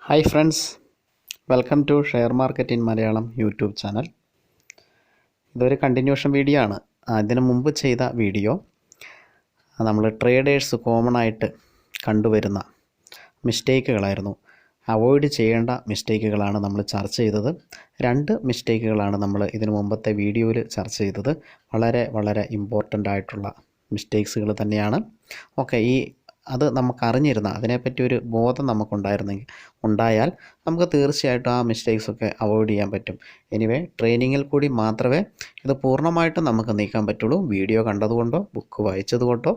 Hi friends, welcome to share market in Malayalam YouTube channel. ഇതൊരു continuation video ആണ്. ഇതിനു മുമ്പ് ചെയ്ത വീഡിയോ നമ്മൾ ട്രേഡേഴ്സ് കോമൺ ആയിട്ട് കണ്ടുവരുന്ന മിസ്റ്റേക്കുകളായിരുന്നു. അവോയ്ഡ് ചെയ്യേണ്ട മിസ്റ്റേക്കുകളാണ് നമ്മൾ ചർച്ച ചെയ്തത്. 2 മിസ്റ്റേക്കുകളാണ് നമ്മൾ ഇതിനു മുമ്പത്തെ വീഡിയോയിൽ ചർച്ച ചെയ്തത്. വളരെ വളരെ ഇമ്പോർട്ടൻ്റ് ആയിട്ടുള്ള മിസ്റ്റേക്സുകൾ തന്നെയാണ്. ഓക്കെ, അത് നമുക്കറിഞ്ഞിരുന്ന അതിനെപ്പറ്റി ഒരു ബോധം ഉണ്ടായാൽ നമുക്ക് തീർച്ചയായിട്ടും ആ മിസ്റ്റേക്സൊക്കെ അവോയ്ഡ് ചെയ്യാൻ പറ്റും. എനിവേ, ട്രെയിനിങ്ങിൽ കൂടി മാത്രമേ ഇത് പൂർണ്ണമായിട്ടും നമുക്ക് നീക്കാൻ പറ്റുള്ളൂ. വീഡിയോ കണ്ടതുകൊണ്ടോ ബുക്ക് വായിച്ചതുകൊണ്ടോ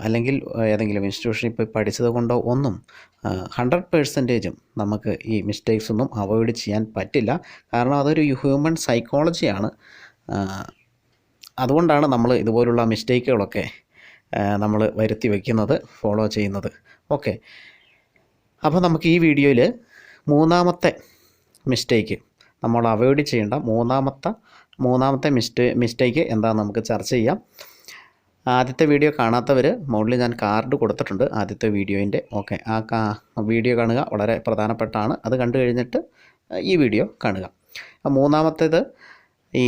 അല്ലെങ്കിൽ ഏതെങ്കിലും ഇൻസ്റ്റിറ്റ്യൂഷനിൽ പോയി പഠിച്ചത് കൊണ്ടോ ഒന്നും 100% നമുക്ക് ഈ മിസ്റ്റേക്സ് ഒന്നും അവോയ്ഡ് ചെയ്യാൻ പറ്റില്ല. കാരണം അതൊരു ഹ്യൂമൻ സൈക്കോളജിയാണ്. അതുകൊണ്ടാണ് നമ്മൾ ഇതുപോലുള്ള മിസ്റ്റേക്കുകളൊക്കെ നമ്മൾ വരുത്തി വയ്ക്കുന്നത്, ഫോളോ ചെയ്യുന്നത്. ഓക്കെ, അപ്പോൾ നമുക്ക് ഈ വീഡിയോയിൽ മൂന്നാമത്തെ മിസ്റ്റേക്ക്, നമ്മൾ അവോയ്ഡ് ചെയ്യേണ്ട മൂന്നാമത്തെ മിസ്റ്റേക്ക് എന്താണെന്ന് നമുക്ക് ചർച്ച ചെയ്യാം. ആദ്യത്തെ വീഡിയോ കാണാത്തവർ മുകളിൽ ഞാൻ കാർഡ് കൊടുത്തിട്ടുണ്ട് ആദ്യത്തെ വീഡിയോൻ്റെ. ഓക്കെ, വീഡിയോ കാണുക, വളരെ പ്രധാനപ്പെട്ടാണ്. അത് കണ്ടു കഴിഞ്ഞിട്ട് ഈ വീഡിയോ കാണുക. മൂന്നാമത്തേത്, ഈ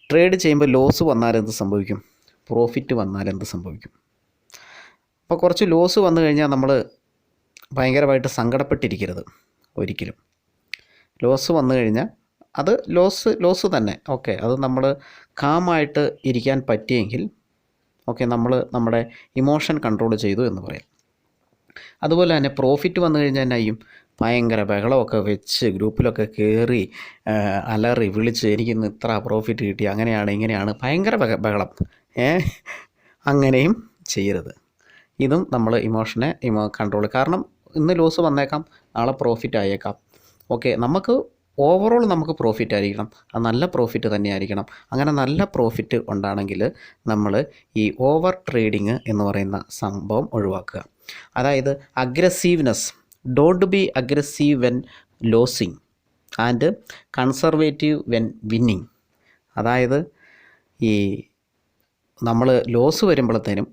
ട്രേഡ് ചെയ്യുമ്പോൾ ലോസ് വന്നാൽ എന്ത് സംഭവിക്കും, പ്രോഫിറ്റ് വന്നാൽ എന്ത് സംഭവിക്കും. അപ്പോൾ കുറച്ച് ലോസ് വന്നു കഴിഞ്ഞാൽ നമ്മൾ ഭയങ്കരമായിട്ട് സങ്കടപ്പെട്ടിരിക്കരുത് ഒരിക്കലും. ലോസ് വന്നു കഴിഞ്ഞാൽ അത് ലോസ് തന്നെ. ഓക്കെ, അത് നമ്മൾ കാമായിട്ട് ഇരിക്കാൻ പറ്റിയെങ്കിൽ ഓക്കെ, നമ്മൾ നമ്മുടെ ഇമോഷൻ കൺട്രോൾ ചെയ്തു എന്ന് പറയാം. അതുപോലെ തന്നെ പ്രോഫിറ്റ് വന്നു കഴിഞ്ഞാൽ എന്നാ ചെയ്യും, ഭയങ്കര ബഹളമൊക്കെ വെച്ച് ഗ്രൂപ്പിലൊക്കെ കയറി അലറി വിളിച്ച് എനിക്കിന്ന് ഇത്ര പ്രോഫിറ്റ് കിട്ടി, അങ്ങനെയാണ് ഇങ്ങനെയാണ്, ഭയങ്കര ബഹളം. അങ്ങനെയും ചെയ്യരുത്. ഇതും നമ്മൾ ഇമോഷനെ കൺട്രോൾ, കാരണം ഇന്ന് ലോസ് വന്നേക്കാം, നാളെ പ്രോഫിറ്റ് ആയേക്കാം. ഓക്കെ, നമുക്ക് ഓവറോൾ നമുക്ക് പ്രോഫിറ്റ് ആയിരിക്കണം, അത് നല്ല പ്രോഫിറ്റ് തന്നെ ആയിരിക്കണം. അങ്ങനെ നല്ല പ്രോഫിറ്റ് ഉണ്ടാണെങ്കിൽ നമ്മൾ ഈ ഓവർ ട്രേഡിങ് എന്ന് പറയുന്ന സംഭവം ഒഴിവാക്കുക. അതായത് aggressiveness, don't be aggressive when losing and conservative when winning. അതായത് ഈ നമ്മൾ ലോസ് വരുമ്പോഴത്തേനും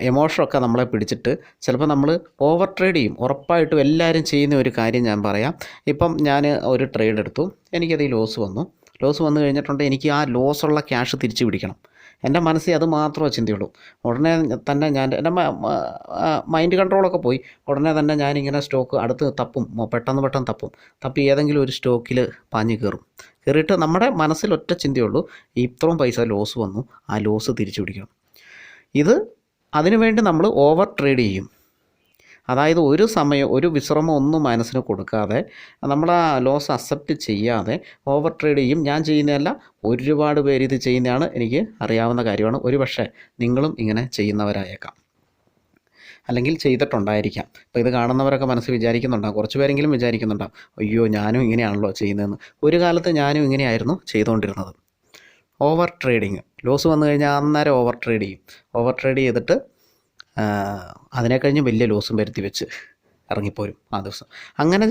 എമോഷനൊക്കെ നമ്മളെ പിടിച്ചിട്ട് ചിലപ്പോൾ നമ്മൾ ഓവർ ട്രേഡ് ചെയ്യും. ഉറപ്പായിട്ടും എല്ലാവരും ചെയ്യുന്ന ഒരു കാര്യം ഞാൻ പറയാം. ഇപ്പം ഞാൻ ഒരു ട്രേഡ് എടുത്തു, എനിക്കത് ലോസ് വന്നു കഴിഞ്ഞിട്ടുണ്ടെങ്കിൽ എനിക്ക് ആ ലോസുള്ള ക്യാഷ് തിരിച്ചു പിടിക്കണം. എൻ്റെ മനസ്സിൽ അത് മാത്രമേ ചിന്തയുള്ളൂ. ഉടനെ തന്നെ എൻ്റെ മൈൻഡ് കൺട്രോളൊക്കെ പോയി. ഉടനെ തന്നെ ഞാനിങ്ങനെ സ്റ്റോക്ക് അടുത്ത് പെട്ടെന്ന് തപ്പി ഏതെങ്കിലും ഒരു സ്റ്റോക്കിൽ പാഞ്ഞ് കയറിയിട്ട് നമ്മുടെ മനസ്സിൽ ഒറ്റ ചിന്തയുള്ളൂ, ഇത്രയും പൈസ ലോസ് വന്നു, ആ ലോസ് തിരിച്ചു പിടിക്കണം. അതിനുവേണ്ടി നമ്മൾ ഓവർ ട്രേഡ് ചെയ്യും. അതായത് ഒരു വിശ്രമം ഒന്നും മനസ്സിന് കൊടുക്കാതെ നമ്മൾ ആ ലോസ് അക്സെപ്റ്റ് ചെയ്യാതെ ഓവർ ട്രേഡ് ചെയ്യും. ഞാൻ ചെയ്യുന്നതല്ല, ഒരുപാട് പേര് ഇത് ചെയ്യുന്നതാണ്, എനിക്ക് അറിയാവുന്ന കാര്യമാണ്. ഒരുപക്ഷെ നിങ്ങളും ഇങ്ങനെ ചെയ്യുന്നവരായേക്കാം, അല്ലെങ്കിൽ ചെയ്തിട്ടുണ്ടായിരിക്കാം. അപ്പോൾ ഇത് കാണുന്നവരൊക്കെ മനസ്സിൽ വിചാരിക്കുന്നുണ്ടാകും, കുറച്ച് പേരെങ്കിലും വിചാരിക്കുന്നുണ്ടാകും, അയ്യോ ഞാനും ഇങ്ങനെയാണല്ലോ ചെയ്യുന്നതെന്ന്. ഒരു കാലത്ത് ഞാനും ഇങ്ങനെയായിരുന്നു ചെയ്തുകൊണ്ടിരുന്നത്. ഓവർ ട്രേഡിങ്, ലോസ് വന്നു കഴിഞ്ഞാൽ അന്നേരം ഓവർ ട്രേഡ് ചെയ്തിട്ട് അതിനെ കഴിഞ്ഞ് വലിയ ലോസും വരുത്തി വെച്ച് ഇറങ്ങിപ്പോരും ആ ദിവസം. അങ്ങനെ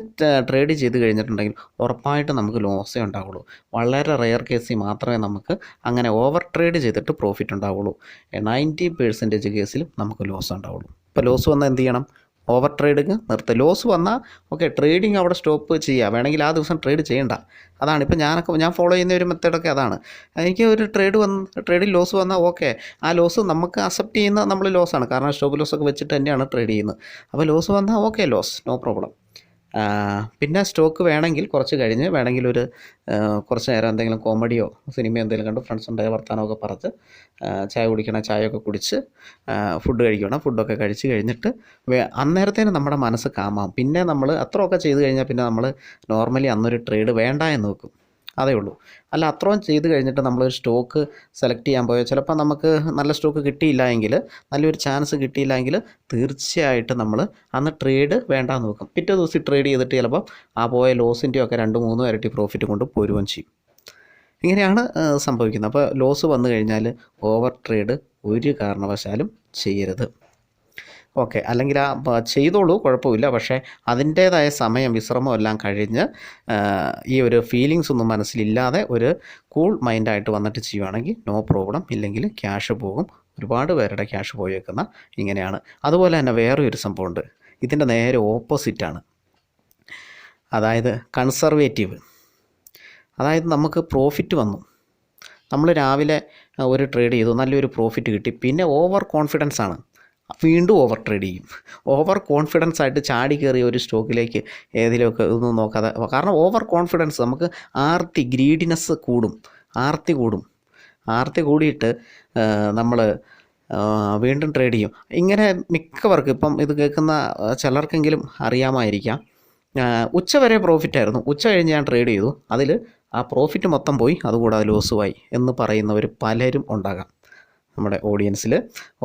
ട്രേഡ് ചെയ്ത് കഴിഞ്ഞിട്ടുണ്ടെങ്കിൽ ഉറപ്പായിട്ടും നമുക്ക് ലോസേ ഉണ്ടാവുള്ളൂ. വളരെ റെയർ കേസിൽ മാത്രമേ നമുക്ക് അങ്ങനെ ഓവർ ട്രേഡ് ചെയ്തിട്ട് പ്രോഫിറ്റ് ഉണ്ടാവുള്ളൂ. 90% കേസിലും നമുക്ക് ലോസ് ഉണ്ടാവുള്ളൂ. ഇപ്പോൾ ലോസ് വന്നാൽ എന്ത് ചെയ്യണം, ഓവർ ട്രേഡിങ് നിർത്തുക. ലോസ് വന്നാൽ ഓക്കെ, ട്രേഡിങ് അവിടെ സ്റ്റോപ്പ് ചെയ്യുക, വേണമെങ്കിൽ ആ ദിവസം ട്രേഡ് ചെയ്യണ്ട. അതാണ് ഇപ്പോൾ ഞാൻ ഫോളോ ചെയ്യുന്ന ഒരു മെത്തേഡൊക്കെ അതാണ്. എനിക്ക് ഒരു ട്രേഡിൽ ലോസ് വന്നാൽ ഓക്കെ, ആ ലോസ് നമുക്ക് അക്സെപ്റ്റ് ചെയ്യുന്ന നമ്മൾ ലോസാണ്, കാരണം സ്റ്റോപ്പ് ലോസൊക്കെ വെച്ചിട്ട് തന്നെയാണ് ട്രേഡ് ചെയ്യുന്നത്. അപ്പോൾ ലോസ് വന്നാൽ ഓക്കെ, ലോസ്, നോ പ്രോബ്ലം. പിന്നെ സ്റ്റോക്ക് വേണമെങ്കിൽ കുറച്ച് കഴിഞ്ഞ് ഒരു കുറച്ച് നേരം എന്തെങ്കിലും കോമഡിയോ സിനിമയോ എന്തെങ്കിലും കണ്ട് ഫ്രണ്ട്സുണ്ടായ വർത്തമാനമൊക്കെ പറഞ്ഞ് ചായ കുടിക്കണം, ചായയൊക്കെ കുടിച്ച് ഫുഡ് കഴിക്കണം. ഫുഡൊക്കെ കഴിച്ച് കഴിഞ്ഞിട്ട് അന്നേരത്തേന് നമ്മുടെ മനസ്സ് കാമാവും. പിന്നെ നമ്മൾ അത്രയൊക്കെ ചെയ്ത് കഴിഞ്ഞാൽ പിന്നെ നമ്മൾ നോർമലി അന്നൊരു ട്രേഡ് വേണ്ട എന്ന് വെക്കും, അതേ ഉള്ളൂ. അല്ല, അത്രയും ചെയ്ത് കഴിഞ്ഞിട്ട് നമ്മളൊരു സ്റ്റോക്ക് സെലക്ട് ചെയ്യാൻ പോയാൽ ചിലപ്പോൾ നമുക്ക് നല്ല സ്റ്റോക്ക് കിട്ടിയില്ല എങ്കിൽ, നല്ലൊരു ചാൻസ് കിട്ടിയില്ല എങ്കിൽ തീർച്ചയായിട്ടും നമ്മൾ അന്ന് ട്രേഡ് വേണ്ടാന്ന് വെക്കും. പിറ്റേ ദിവസം ട്രേഡ് ചെയ്തിട്ട് ചിലപ്പോൾ ആ പോയ ലോസിൻ്റെയൊക്കെ 2-3 ഇരട്ടി പ്രോഫിറ്റ് കൊണ്ട് പോരുകയും ചെയ്യും. ഇങ്ങനെയാണ് സംഭവിക്കുന്നത്. അപ്പോൾ ലോസ് വന്നു കഴിഞ്ഞാൽ ഓവർ ട്രേഡ് ഒരു കാരണവശാലും ചെയ്യരുത്. ഓക്കെ, അല്ലെങ്കിൽ ചെയ്തോളൂ, കുഴപ്പമില്ല. പക്ഷേ അതിൻ്റേതായ സമയം, വിശ്രമം എല്ലാം കഴിഞ്ഞ് ഈ ഒരു ഫീലിങ്സ് ഒന്നും മനസ്സിലില്ലാതെ ഒരു കൂൾ മൈൻഡായിട്ട് വന്നിട്ട് ചെയ്യുവാണെങ്കിൽ നോ പ്രോബ്ലം. ഇല്ലെങ്കിൽ ക്യാഷ് പോകും. ഒരുപാട് പേരുടെ ക്യാഷ് പോയേക്കുന്ന ഇങ്ങനെയാണ്. അതുപോലെ തന്നെ വേറെ ഒരു സംഭവമുണ്ട്, ഇതിൻ്റെ നേരെ ഓപ്പോസിറ്റാണ്. അതായത് കൺസർവേറ്റീവ്. അതായത് നമുക്ക് പ്രോഫിറ്റ് വന്നു, നമ്മൾ രാവിലെ ഒരു ട്രേഡ് ചെയ്തു, നല്ലൊരു പ്രോഫിറ്റ് കിട്ടി, പിന്നെ ഓവർ കോൺഫിഡൻസ് ആണ്, വീണ്ടും ഓവർ ട്രേഡ് ചെയ്യും. ഓവർ കോൺഫിഡൻസ് ആയിട്ട് ചാടി കയറിയ ഒരു സ്റ്റോക്കിലേക്ക് ഏതിലൊക്കെ ഒന്നും നോക്കാതെ, കാരണം ഓവർ കോൺഫിഡൻസ് നമുക്ക് ഗ്രീഡിനെസ് കൂടും, ആർത്തി കൂടിയിട്ട് നമ്മൾ വീണ്ടും ട്രേഡ് ചെയ്യും. ഇങ്ങനെ മിക്കവർക്കും ഇപ്പം ഇത് കേൾക്കുന്ന ചിലർക്കെങ്കിലും അറിയാമായിരിക്കാം. ഉച്ചവരെ പ്രോഫിറ്റായിരുന്നു, ഉച്ച കഴിഞ്ഞ് ഞാൻ ട്രേഡ് ചെയ്തു, അതിൽ ആ പ്രോഫിറ്റ് മൊത്തം പോയി, അതുകൂടാതെ ലോസുമായി എന്ന് പറയുന്നവർ പലരും ഉണ്ടാകാം നമ്മുടെ ഓഡിയൻസിൽ.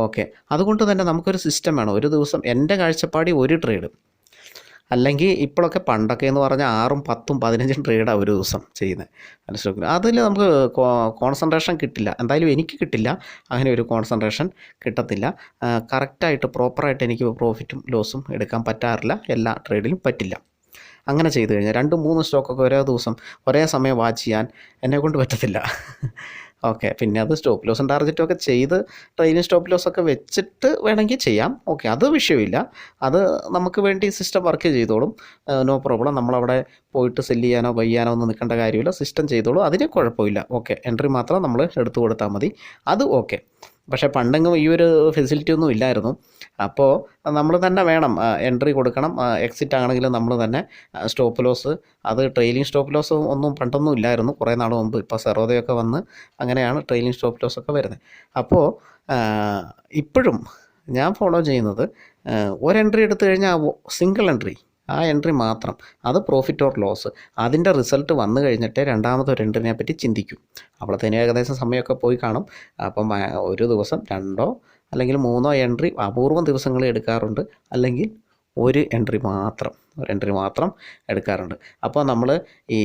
ഓക്കെ, അതുകൊണ്ട് തന്നെ നമുക്കൊരു സിസ്റ്റം വേണം. ഒരു ദിവസം എൻ്റെ കാഴ്ചപ്പാടി ഒരു ട്രേഡ്, അല്ലെങ്കിൽ ഇപ്പോഴൊക്കെ പണ്ടൊക്കെ എന്ന് പറഞ്ഞാൽ 6, 10, 15 ട്രേഡാണ് ഒരു ദിവസം ചെയ്യുന്നത് സ്റ്റോക്കിൽ. അതിൽ നമുക്ക് കോൺസെൻട്രേഷൻ കിട്ടില്ല, എന്തായാലും എനിക്ക് കിട്ടില്ല, അങ്ങനെ ഒരു കോൺസെൻട്രേഷൻ കിട്ടത്തില്ല. കറക്റ്റായിട്ട് പ്രോപ്പറായിട്ട് എനിക്ക് പ്രോഫിറ്റും ലോസും എടുക്കാൻ പറ്റാറില്ല, എല്ലാ ട്രേഡിലും പറ്റില്ല. അങ്ങനെ ചെയ്തു കഴിഞ്ഞാൽ 2-3 സ്റ്റോക്കൊക്കെ ഒരേ ദിവസം ഒരേ സമയം വാച്ച് ചെയ്യാൻ എന്നെക്കൊണ്ട് പറ്റത്തില്ല. ഓക്കെ, പിന്നെ അത് സ്റ്റോപ്പ് ലോസും ടാർഗറ്റും ഒക്കെ ചെയ്ത് ട്രെയിനിങ് സ്റ്റോപ്പ് ലോസൊക്കെ വെച്ചിട്ട് വേണമെങ്കിൽ ചെയ്യാം. ഓക്കെ, അത് വിഷയമില്ല, അത് നമുക്ക് വേണ്ടി സിസ്റ്റം വർക്ക് ചെയ്തോളും, നോ പ്രോബ്ലം. നമ്മളവിടെ പോയിട്ട് സെല്ല് ചെയ്യാനോ ബൈ ചെയ്യാനോ ഒന്നും നിൽക്കേണ്ട കാര്യമില്ല, സിസ്റ്റം ചെയ്തോളൂ, അതിന് കുഴപ്പമില്ല. ഓക്കെ, എൻട്രി മാത്രം നമ്മൾ എടുത്തു കൊടുത്താൽ മതി, അത് ഓക്കെ. പക്ഷേ പണ്ടെങ്കിലും ഈ ഒരു ഫെസിലിറ്റി ഒന്നും ഇല്ലായിരുന്നു. അപ്പോൾ നമ്മൾ തന്നെ വേണം എൻട്രി കൊടുക്കണം, എക്സിറ്റ് ആണെങ്കിലും നമ്മൾ തന്നെ സ്റ്റോപ്പ് ലോസ്, അത് ട്രെയിലിംഗ് സ്റ്റോപ്പ് ലോസ് ഒന്നും പണ്ടൊന്നും ഇല്ലായിരുന്നു, കുറേ നാൾ മുമ്പ്. ഇപ്പോൾ സെറോദയൊക്കെ വന്ന് അങ്ങനെയാണ് ട്രെയിലിംഗ് സ്റ്റോപ്പ് ലോസ് ഒക്കെ വരുന്നത്. അപ്പോൾ ഇപ്പോഴും ഞാൻ ഫോളോ ചെയ്യുന്നത് ഒരു എൻട്രി എടുത്തു കഴിഞ്ഞാൽ സിംഗിൾ എൻട്രി, ആ എൻട്രി മാത്രം, അത് പ്രോഫിറ്റ് ഓർ ലോസ്, അതിൻ്റെ റിസൾട്ട് വന്നു കഴിഞ്ഞിട്ടേ രണ്ടാമത്തെ ഒരു എൻട്രിനെ പറ്റി ചിന്തിക്കും. അപ്പോഴത്തേനും ഏകദേശം സമയമൊക്കെ പോയി കാണും. അപ്പം ഒരു ദിവസം 2 അല്ലെങ്കിൽ 3 എൻട്രി അപൂർവം ദിവസങ്ങളിൽ എടുക്കാറുണ്ട്, അല്ലെങ്കിൽ ഒരു എൻട്രി മാത്രം എടുക്കാറുണ്ട്. അപ്പോൾ നമ്മൾ ഈ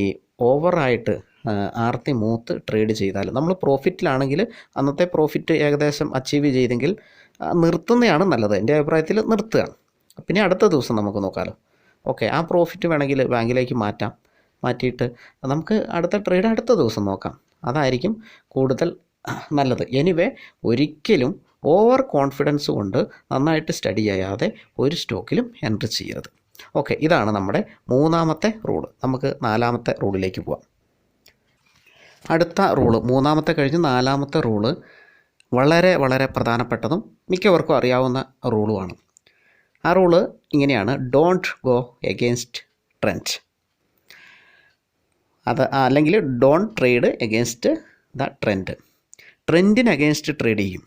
ഓവറായിട്ട് ആർത്തി മൂത്ത് ട്രേഡ് ചെയ്താൽ, നമ്മൾ പ്രോഫിറ്റിലാണെങ്കിൽ അന്നത്തെ പ്രോഫിറ്റ് ഏകദേശം അച്ചീവ് ചെയ്തെങ്കിൽ നിർത്തുന്നതാണ് നല്ലത്, എൻ്റെ അഭിപ്രായത്തിൽ നിർത്തുക, പിന്നെ അടുത്ത ദിവസം നമുക്ക് നോക്കാമല്ലോ. ഓക്കെ, ആ പ്രോഫിറ്റ് വേണമെങ്കിൽ ബാങ്കിലേക്ക് മാറ്റിയിട്ട് നമുക്ക് അടുത്ത ട്രേഡ് അടുത്ത ദിവസം നോക്കാം, അതായിരിക്കും കൂടുതൽ നല്ലത്. എനിവേ, ഒരിക്കലും ഓവർ കോൺഫിഡൻസ് കൊണ്ട് നന്നായിട്ട് സ്റ്റഡി ചെയ്യാതെ ഒരു സ്റ്റോക്കിലും എൻട്രി ചെയ്യരുത്. ഓക്കെ, ഇതാണ് നമ്മുടെ 3ാമത്തെ റൂള്. നമുക്ക് 4ാമത്തെ റൂളിലേക്ക് പോവാം. അടുത്ത റൂള്, 3ാമത്തെ കഴിഞ്ഞ് 4ാമത്തെ റൂള് വളരെ വളരെ പ്രധാനപ്പെട്ടതും മിക്കവർക്കും അറിയാവുന്ന റൂളുമാണ്. ആ റൂള് ഇങ്ങനെയാണ്: ഡോണ്ട് ഗോ എഗെയിൻസ്റ്റ് ട്രെൻഡ്. അത് അല്ലെങ്കിൽ don't trade against the trend. ട്രെൻഡിന് എഗെയിൻസ്റ്റ് ട്രേഡ് ചെയ്യും,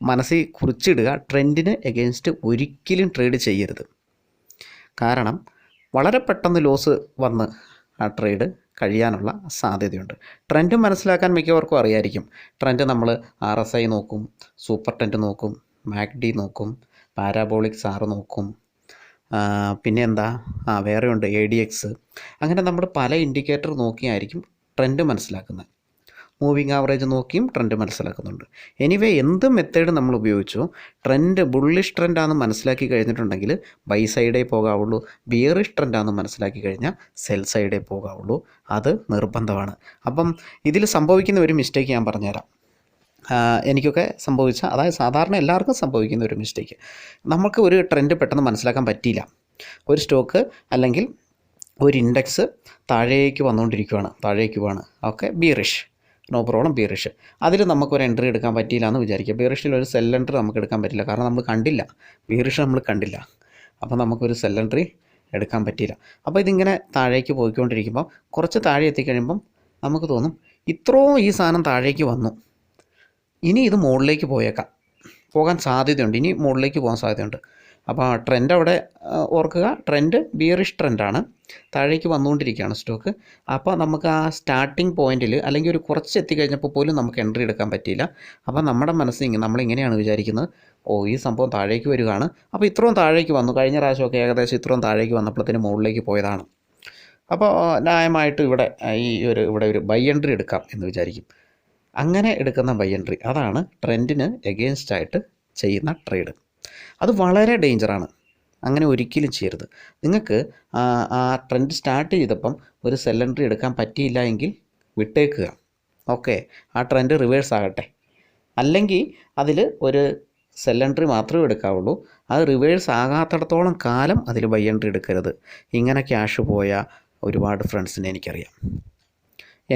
മനസ്സിൽ കുറിച്ചിടുക, ട്രെൻഡിന് എഗെയിൻസ്റ്റ് ഒരിക്കലും ട്രേഡ് ചെയ്യരുത്. കാരണം വളരെ പെട്ടെന്ന് ലോസ് വന്ന് ആ ട്രേഡ് കഴിയാനുള്ള സാധ്യതയുണ്ട്. ട്രെൻഡ് മനസ്സിലാക്കാൻ മിക്കവർക്കും അറിയായിരിക്കും. ട്രെൻഡ് നമ്മൾ RSI നോക്കും, സൂപ്പർ ട്രെൻഡ് നോക്കും, MACD നോക്കും, പാരാബോളിക് സാർ നോക്കും, പിന്നെ എന്താ വേറെയുണ്ട് ADX. അങ്ങനെ നമ്മൾ പല ഇൻഡിക്കേറ്റർ നോക്കിയായിരിക്കും ട്രെൻഡ് മനസ്സിലാക്കുന്നത്. മൂവിങ് ആവറേജ് നോക്കിയും ട്രെൻഡ് മനസ്സിലാക്കുന്നുണ്ട്. എനിവേ, എന്ത് മെത്തേഡ് നമ്മൾ ഉപയോഗിച്ചോ, ട്രെൻഡ് ബുള്ളിഷ് ട്രെൻഡാണെന്ന് മനസ്സിലാക്കി കഴിഞ്ഞിട്ടുണ്ടെങ്കിൽ ബൈ സൈഡേ പോകാവുള്ളൂ, ബിയറിഷ് ട്രെൻഡാണെന്ന് മനസ്സിലാക്കി കഴിഞ്ഞാൽ സെൽ സൈഡേ പോകാവുള്ളൂ, അത് നിർബന്ധമാണ്. അപ്പം ഇതിൽ സംഭവിക്കുന്ന ഒരു മിസ്റ്റേക്ക് ഞാൻ പറഞ്ഞുതരാം. എനിക്കൊക്കെ സംഭവിച്ച, അതായത് സാധാരണ എല്ലാവർക്കും സംഭവിക്കുന്ന ഒരു മിസ്റ്റേക്ക്, നമുക്ക് ഒരു ട്രെൻഡ് പെട്ടെന്ന് മനസ്സിലാക്കാൻ പറ്റിയില്ല. ഒരു സ്റ്റോക്ക് അല്ലെങ്കിൽ ഒരു ഇൻഡെക്സ് താഴേക്ക് പോവാണ്, okay, bearish, no problem, bearish. അതിൽ നമുക്കൊരു എൻട്രി എടുക്കാൻ പറ്റിയില്ല എന്ന് വിചാരിക്കുക. ബിയറിഷിൽ ഒരു സെൽ എൻട്രി നമുക്ക് എടുക്കാൻ പറ്റില്ല, കാരണം നമ്മൾ കണ്ടില്ല, ബിയറിഷ് നമ്മൾ കണ്ടില്ല, അപ്പോൾ നമുക്കൊരു സെൽ എൻട്രി എടുക്കാൻ പറ്റിയില്ല. അപ്പോൾ ഇതിങ്ങനെ താഴേക്ക് പോയിക്കൊണ്ടിരിക്കുമ്പോൾ കുറച്ച് താഴെ എത്തിക്കഴിയുമ്പം നമുക്ക് തോന്നും, ഇത്രയും ഈ സാധനം താഴേക്ക് വന്നു, ഇനി ഇത് മുകളിലേക്ക് പോകാൻ സാധ്യതയുണ്ട്, ഇനി മുകളിലേക്ക് പോകാൻ സാധ്യതയുണ്ട്. അപ്പോൾ ട്രെൻഡ് അവിടെ ഓർക്കുക, ട്രെൻഡ് ബിയറിഷ് ട്രെൻഡാണ്, താഴേക്ക് വന്നുകൊണ്ടിരിക്കുകയാണ് സ്റ്റോക്ക്. അപ്പോൾ നമുക്ക് ആ സ്റ്റാർട്ടിങ് പോയിന്റിൽ അല്ലെങ്കിൽ ഒരു കുറച്ച് എത്തിക്കഴിഞ്ഞപ്പോൾ പോലും നമുക്ക് എൻട്രി എടുക്കാൻ പറ്റിയില്ല. അപ്പോൾ നമ്മുടെ മനസ്സിൽ നമ്മളിങ്ങനെയാണ് വിചാരിക്കുന്നത്, ഈ സംഭവം താഴേക്ക് വരികയാണ്, അപ്പോൾ ഇത്രയും താഴേക്ക് വന്നു, കഴിഞ്ഞ പ്രാവശ്യമൊക്കെ ഏകദേശം ഇത്രയും താഴേക്ക് വന്നപ്പോഴത്തേന് മുകളിലേക്ക് പോയതാണ്, അപ്പോൾ ന്യായമായിട്ട് ഇവിടെ ഒരു ബൈ എൻട്രി എടുക്കാം എന്ന് വിചാരിക്കും. അങ്ങനെ എടുക്കുന്ന ബൈ എൻട്രി, അതാണ് ട്രെൻഡിന് എഗെയിൻസ്റ്റ് ആയിട്ട് ചെയ്യുന്ന ട്രേഡ്. അത് വളരെ ഡേഞ്ചറാണ്, അങ്ങനെ ഒരിക്കലും ചെയ്യരുത്. നിങ്ങൾക്ക് ആ ട്രെൻഡ് സ്റ്റാർട്ട് ചെയ്തപ്പം ഒരു സെൽ എൻട്രി എടുക്കാൻ പറ്റിയില്ല എങ്കിൽ വിട്ടേക്കുക. ഓക്കെ, ആ ട്രെൻഡ് റിവേഴ്സ് ആകട്ടെ, അല്ലെങ്കിൽ അതിൽ ഒരു സെൽ എൻട്രി മാത്രമേ എടുക്കാവുള്ളൂ. അത് റിവേഴ്സ് ആകാത്തിടത്തോളം കാലം അതിൽ ബൈ എൻട്രി എടുക്കരുത്. ഇങ്ങനെ ക്യാഷ് പോയ ഒരുപാട് ഫ്രണ്ട്സിനെ എനിക്കറിയാം.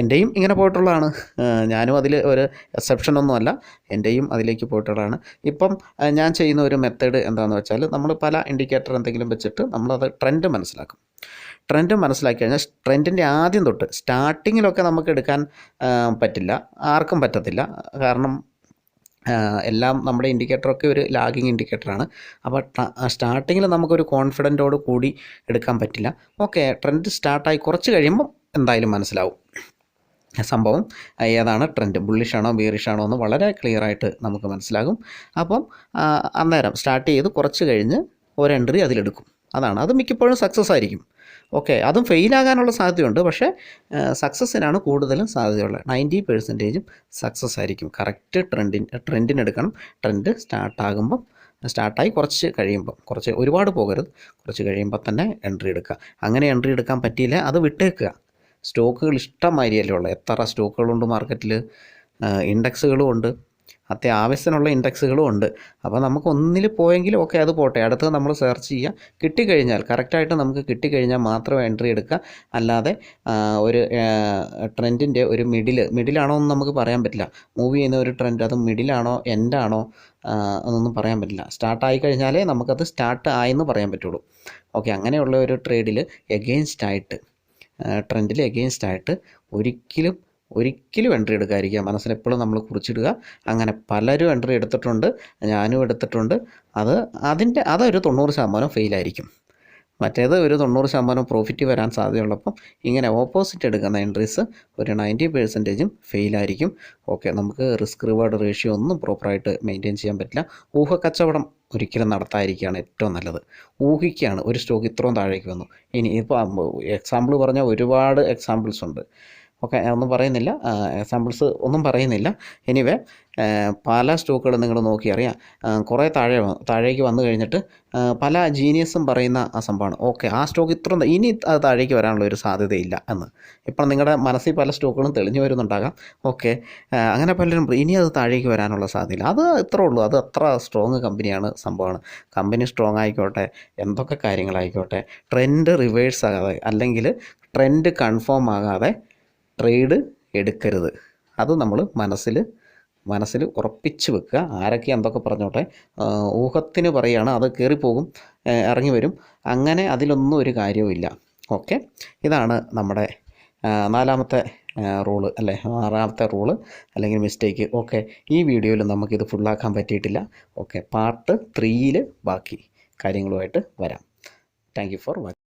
എൻ്റെയും ഇങ്ങനെ പോയിട്ടുള്ളതാണ്. ഞാനും അതിൽ ഒരു എക്സെപ്ഷനൊന്നുമല്ല, എൻ്റെയും അതിലേക്ക് പോയിട്ടുള്ളതാണ്. ഇപ്പം ഞാൻ ചെയ്യുന്ന ഒരു മെത്തേഡ് എന്താണെന്ന് വെച്ചാൽ, നമ്മൾ പല ഇൻഡിക്കേറ്റർ എന്തെങ്കിലും വെച്ചിട്ട് നമ്മളത് ട്രെൻഡ് മനസ്സിലാക്കും. ട്രെൻഡ് മനസ്സിലാക്കി കഴിഞ്ഞാൽ ട്രെൻഡിൻ്റെ ആദ്യം തൊട്ട് സ്റ്റാർട്ടിങ്ങിലൊക്കെ നമുക്ക് എടുക്കാൻ പറ്റില്ല, ആർക്കും പറ്റത്തില്ല. കാരണം എല്ലാം നമ്മുടെ ഇൻഡിക്കേറ്ററൊക്കെ ഒരു ലാഗിങ് ഇൻഡിക്കേറ്ററാണ്. അപ്പോൾ സ്റ്റാർട്ടിങ്ങിൽ നമുക്കൊരു കോൺഫിഡൻറ്റോട് കൂടി എടുക്കാൻ പറ്റില്ല. ഓക്കെ, ട്രെൻഡ് സ്റ്റാർട്ടായി കുറച്ച് കഴിയുമ്പം എന്തായാലും മനസ്സിലാവും സംഭവം ഏതാണ് ട്രെൻഡ്, ബുള്ളിഷാണോ ബീറിഷാണോ എന്ന് വളരെ ക്ലിയറായിട്ട് നമുക്ക് മനസ്സിലാകും. അപ്പം അന്നേരം സ്റ്റാർട്ട് ചെയ്ത് കുറച്ച് കഴിഞ്ഞ് ഒരു എൻട്രി അതിലെടുക്കും. അത് മിക്കപ്പോഴും സക്സസ് ആയിരിക്കും. ഓക്കെ, അതും ഫെയിലാകാനുള്ള സാധ്യതയുണ്ട്, പക്ഷേ സക്സസ്സിനാണ് കൂടുതലും സാധ്യതയുള്ളത്. 90% സക്സസ് ആയിരിക്കും. കറക്റ്റ് ട്രെൻഡിനെടുക്കണം. ട്രെൻഡ് സ്റ്റാർട്ടായി കുറച്ച് കഴിയുമ്പോൾ, കുറച്ച് ഒരുപാട് പോകരുത്, കുറച്ച് കഴിയുമ്പോൾ തന്നെ എൻട്രി എടുക്കുക. അങ്ങനെ എൻട്രി എടുക്കാൻ പറ്റിയില്ല അത് വിട്ടേക്കുക. സ്റ്റോക്കുകൾ ഇഷ്ടംമാതിരിയല്ലേ ഉള്ളത്. എത്ര സ്റ്റോക്കുകളുണ്ട് മാർക്കറ്റിൽ, ഇൻഡെക്സുകളും ഉണ്ട്, അത്യാവശ്യത്തിനുള്ള ഇൻഡെക്സുകളും ഉണ്ട്. അപ്പോൾ നമുക്ക് ഒന്നിൽ പോയെങ്കിലും ഓക്കെ അത് പോട്ടെ, അടുത്തത് നമ്മൾ സെർച്ച് ചെയ്യുക. കിട്ടിക്കഴിഞ്ഞാൽ കറക്റ്റായിട്ട് നമുക്ക് കിട്ടിക്കഴിഞ്ഞാൽ മാത്രമേ എൻട്രി എടുക്കുക. അല്ലാതെ ഒരു ട്രെൻഡിൻ്റെ ഒരു മിഡിലാണോ എന്ന് നമുക്ക് പറയാൻ പറ്റില്ല. മൂവ് ചെയ്യുന്ന ഒരു ട്രെൻഡ് അത് മിഡിലാണോ എൻഡാണോ എന്നൊന്നും പറയാൻ പറ്റില്ല. സ്റ്റാർട്ടായി കഴിഞ്ഞാലേ നമുക്കത് സ്റ്റാർട്ട് ആയെന്ന് പറയാൻ പറ്റുള്ളൂ. ഓക്കെ, അങ്ങനെയുള്ള ഒരു ട്രേഡിൽ ട്രെൻഡിൽ എഗെയിൻസ്റ്റ് ആയിട്ട് ഒരിക്കലും എൻട്രി എടുക്കാതിരിക്കുക. മനസ്സിലെപ്പോഴും നമ്മൾ കുറിച്ചിടുക. അങ്ങനെ പലരും എൻട്രി എടുത്തിട്ടുണ്ട്, ഞാനും എടുത്തിട്ടുണ്ട്. അതൊരു 90% ഫെയിലായിരിക്കും. മറ്റേത് ഒരു 90% പ്രോഫിറ്റ് വരാൻ സാധ്യതയുള്ളപ്പം ഇങ്ങനെ ഓപ്പോസിറ്റ് എടുക്കുന്ന എൻട്രീസ് ഒരു 90% ഫെയിലായിരിക്കും. ഓക്കെ, നമുക്ക് റിസ്ക് റിവാർഡ് റേഷ്യോ ഒന്നും പ്രോപ്പറായിട്ട് മെയിൻറ്റെയിൻ ചെയ്യാൻ പറ്റില്ല. ഊഹക്കച്ചവടം ഒരിക്കലും നടത്താതിരിക്കുകയാണ് ഏറ്റവും നല്ലത്. ഊഹിക്കുകയാണ് ഒരു സ്റ്റോക്ക് ഇത്രയും താഴേക്ക് വന്നു. ഇനി ഇപ്പോൾ എക്സാമ്പിൾ പറഞ്ഞാൽ ഒരുപാട് എക്സാമ്പിൾസ് ഉണ്ട്. ഓക്കെ, ഒന്നും പറയുന്നില്ല, എക്സാമ്പിൾസ് ഒന്നും പറയുന്നില്ല. എനിവേ, പല സ്റ്റോക്കുകൾ നിങ്ങൾ നോക്കി അറിയാം. കുറേ താഴേക്ക് വന്നു കഴിഞ്ഞിട്ട് പല ജീനിയസും പറയുന്ന ആ സംഭവമാണ്, ഓക്കെ ആ സ്റ്റോക്ക് ഇനി അത് താഴേക്ക് വരാനുള്ള ഒരു സാധ്യതയില്ല എന്ന്. ഇപ്പം നിങ്ങളുടെ മനസ്സിൽ പല സ്റ്റോക്കുകളും തെളിഞ്ഞു വരുന്നുണ്ടാകാം. ഓക്കെ, അങ്ങനെ പലരും ഇനി അത് താഴേക്ക് വരാനുള്ള സാധ്യതയില്ല. അത് ഇത്രേ ഉള്ളൂ. അത് അത്ര സ്ട്രോങ് കമ്പനിയാണ്, സംഭവമാണ്. കമ്പനി സ്ട്രോങ് ആയിക്കോട്ടെ, എന്തൊക്കെ കാര്യങ്ങളായിക്കോട്ടെ, ട്രെൻഡ് റിവേഴ്സ് ആകാതെ അല്ലെങ്കിൽ ട്രെൻഡ് കൺഫേം ആകാതെ ട്രേഡ് എടുക്കരുത്. അത് നമ്മൾ മനസ്സിൽ ഉറപ്പിച്ച് വെക്കുക. ആരൊക്കെ എന്തൊക്കെ പറഞ്ഞോട്ടെ, ഊഹത്തിന് പറയുകയാണ്, അത് കയറിപ്പോകും, ഇറങ്ങി വരും, അങ്ങനെ അതിലൊന്നും ഒരു കാര്യവുമില്ല. ഓക്കെ, ഇതാണ് നമ്മുടെ 4ാമത്തെ റൂള് അല്ലേ, 6ാമത്തെ റൂള് അല്ലെങ്കിൽ മിസ്റ്റേക്ക്. ഓക്കെ, ഈ വീഡിയോയിൽ നമുക്കിത് ഫുള്ളാക്കാൻ പറ്റിയിട്ടില്ല. ഓക്കെ, പാർട്ട് 3 ബാക്കി കാര്യങ്ങളുമായിട്ട് വരാം. Thank you for watching.